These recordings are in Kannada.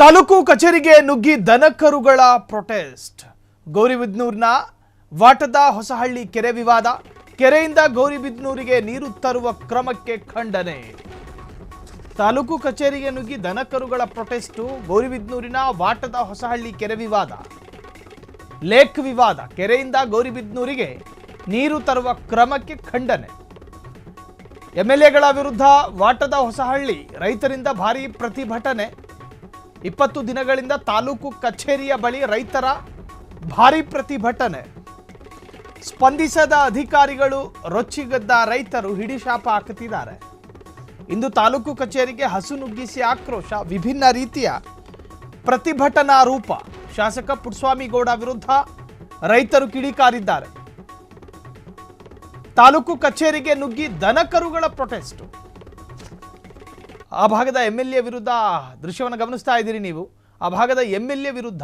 ತಾಲೂಕು ಕಚೇರಿಗೆ ನುಗ್ಗಿ ದನಕರುಗಳ ಪ್ರೊಟೆಸ್ಟ್. ಗೌರಿಬಿದನೂರಿನ ವಾಟದ ಹೊಸಹಳ್ಳಿ ಕೆರೆ ವಿವಾದ. ಕೆರೆಯಿಂದ ಗೌರಿಬಿದನೂರಿಗೆ ನೀರು ತರುವ ಕ್ರಮಕ್ಕೆ ಖಂಡನೆ. ತಾಲೂಕು ಕಚೇರಿಗೆ ನುಗ್ಗಿ ದನಕರುಗಳ ಪ್ರೊಟೆಸ್ಟ್. ಗೌರಿಬಿದನೂರಿನ ವಾಟದ ಹೊಸಹಳ್ಳಿ ಕೆರೆ ವಿವಾದ, ಲೇಕ್ ವಿವಾದ. ಕೆರೆಯಿಂದ ಗೌರಿಬಿದನೂರಿಗೆ ನೀರು ತರುವ ಕ್ರಮಕ್ಕೆ ಖಂಡನೆ. ಎಂಎಲ್ಎಗಳ ವಿರುದ್ಧ ವಾಟದ ಹೊಸಹಳ್ಳಿ ರೈತರಿಂದ ಭಾರೀ ಪ್ರತಿಭಟನೆ. 20 ದಿನಗಳಿಂದ ತಾಲೂಕು ಕಚೇರಿಯ ಬಳಿ ರೈತರ ಭಾರೀ ಪ್ರತಿಭಟನೆ. ಸ್ಪಂದಿಸದ ಅಧಿಕಾರಿಗಳು, ರೊಚ್ಚಿಗೆದ್ದ ರೈತರು ಹಿಡಿಶಾಪ ಹಾಕುತ್ತಿದ್ದಾರೆ. ಇಂದು ತಾಲೂಕು ಕಚೇರಿಗೆ ಹಸು ನುಗ್ಗಿಸಿ ಆಕ್ರೋಶ. ವಿಭಿನ್ನ ರೀತಿಯ ಪ್ರತಿಭಟನಾ ರೂಪ. ಶಾಸಕ ಪುಟ್ಟಸ್ವಾಮಿಗೌಡ ವಿರುದ್ಧ ರೈತರು ಕಿಡಿಕಾರಿದ್ದಾರೆ. ತಾಲೂಕು ಕಚೇರಿಗೆ ನುಗ್ಗಿ ದನಕರುಗಳ ಪ್ರೊಟೆಸ್ಟ್. ಆ ಭಾಗದ ಎಂಎಲ್ಎ ವಿರುದ್ಧ ದೃಶ್ಯವನ್ನು ಗಮನಿಸ್ತಾ ಇದ್ದೀರಿ ನೀವು. ಆ ಭಾಗದ ಎಂಎಲ್ಎ ವಿರುದ್ಧ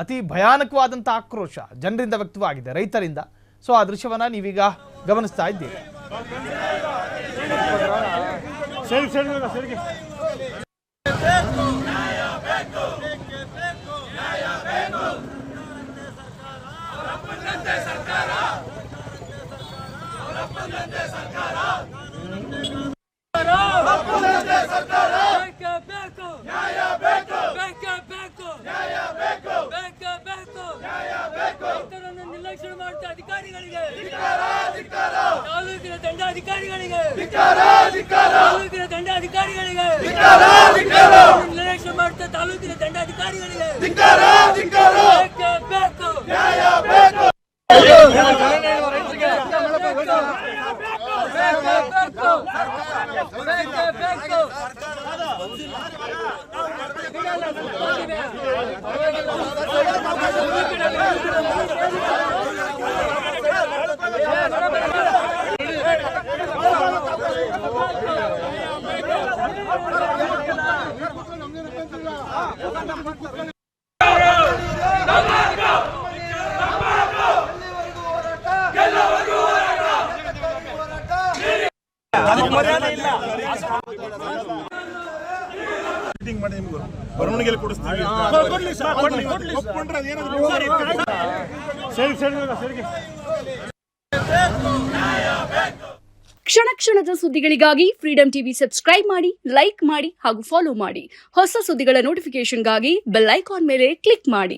ಅತಿ ಭಯಾನಕವಾದಂಥ ಆಕ್ರೋಶ ಜನರಿಂದ ವ್ಯಕ್ತವಾಗಿದೆ, ರೈತರಿಂದ. ಸೊ ಆ ದೃಶ್ಯವನ್ನು ನೀವೀಗ ಗಮನಿಸ್ತಾ ಇದ್ದೀರಿ. ನಿರ್ಲಕ್ಷ್ಯ ಮಾಡ್ತಾ ಅಧಿಕಾರಿಗಳಿಗೆ, ತಾಲೂಕಿನ ದಂಡಾಧಿಕಾರಿಗಳಿಗೆ, ನಿರ್ಲಕ್ಷ್ಯ ಮಾಡ್ತಾ ತಾಲೂಕಿನ ದಂಡಾಧಿಕಾರಿಗಳಿಗೆ ಬರವಣಿಗೆಯಲ್ಲಿ ಕೊಡಿಸ್ತೀವಿ. ಕ್ಷಣ ಕ್ಷಣದ ಸುದ್ದಿಗಳಿಗಾಗಿ ಫ್ರೀಡಂ ಟಿವಿ ಸಬ್ಸ್ಕ್ರೈಬ್ ಮಾಡಿ, ಲೈಕ್ ಮಾಡಿ ಹಾಗೂ ಫಾಲೋ ಮಾಡಿ. ಹೊಸ ಸುದ್ದಿಗಳ ನೋಟಿಫಿಕೇಶನ್ಗಾಗಿ ಬೆಲ್ ಐಕಾನ್ ಮೇಲೆ ಕ್ಲಿಕ್ ಮಾಡಿ.